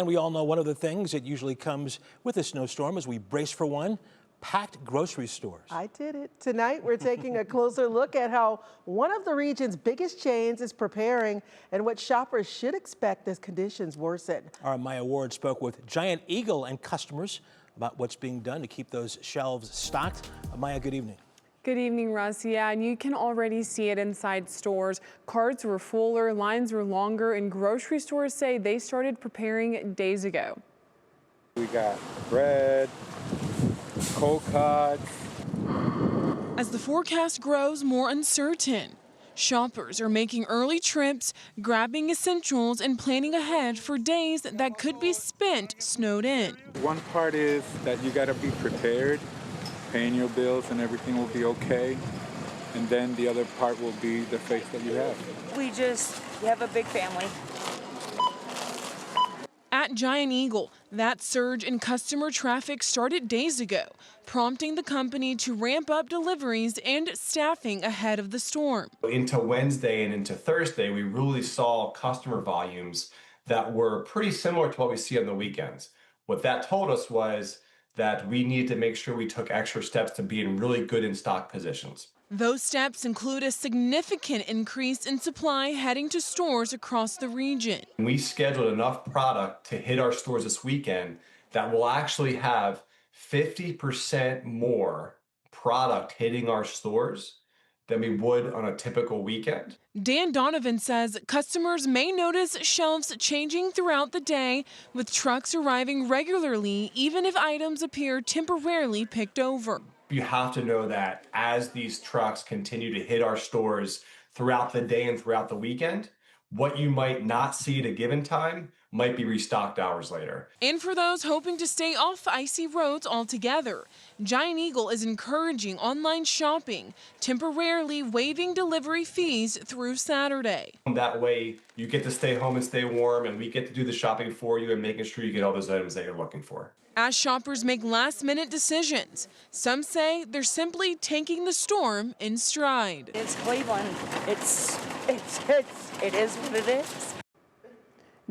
And we all know one of the things that usually comes with a snowstorm as we brace for one, packed grocery stores. I did it. Tonight, we're taking a closer look at how one of the region's biggest chains is preparing and what shoppers should expect as conditions worsen. Our Maya Ward spoke with Giant Eagle and customers about what's being done to keep those shelves stocked. Maya, good evening. Good evening, Russ. Yeah, and you can already see it inside stores. Carts were fuller, lines were longer, and grocery stores say they started preparing days ago. We got bread, cold cuts. As the forecast grows more uncertain, shoppers are making early trips, grabbing essentials, and planning ahead for days that could be spent snowed in. One part is that you got to be prepared, paying your bills and everything will be okay. And then the other part will be the faith that you have. We have a big family. At Giant Eagle, that surge in customer traffic started days ago, prompting the company to ramp up deliveries and staffing ahead of the storm. Into Wednesday and into Thursday, we really saw customer volumes that were pretty similar to what we see on the weekends. What that told us was that we needed to make sure we took extra steps to be in really good in-stock positions. Those steps include a significant increase in supply heading to stores across the region. We scheduled enough product to hit our stores this weekend that we'll actually have 50% more product hitting our stores than we would on a typical weekend. Dan Donovan says customers may notice shelves changing throughout the day, with trucks arriving regularly, even if items appear temporarily picked over. You have to know that as these trucks continue to hit our stores throughout the day and throughout the weekend, what you might not see at a given time might be restocked hours later. And for those hoping to stay off icy roads altogether, Giant Eagle is encouraging online shopping, temporarily waiving delivery fees through Saturday. That way you get to stay home and stay warm, and we get to do the shopping for you and making sure you get all those items that you're looking for. As shoppers make last-minute decisions, some say they're simply taking the storm in stride. It's Cleveland. It is what it is.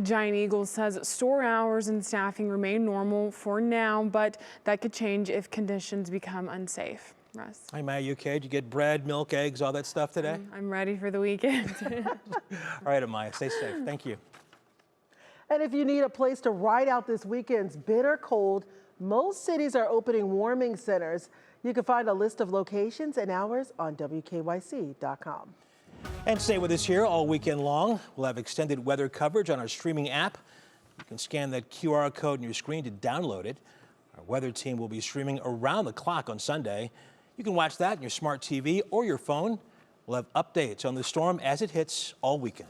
Giant Eagle says store hours and staffing remain normal for now, but that could change if conditions become unsafe. Russ. Hi, Maya, you okay? Did you get bread, milk, eggs, all that stuff today? I'm ready for the weekend. All right, Maya, stay safe. Thank you. And if you need a place to ride out this weekend's bitter cold, most cities are opening warming centers. You can find a list of locations and hours on WKYC.com. And stay with us here all weekend long. We'll have extended weather coverage on our streaming app. You can scan that QR code on your screen to download it. Our weather team will be streaming around the clock on Sunday. You can watch that on your smart TV or your phone. We'll have updates on the storm as it hits all weekend.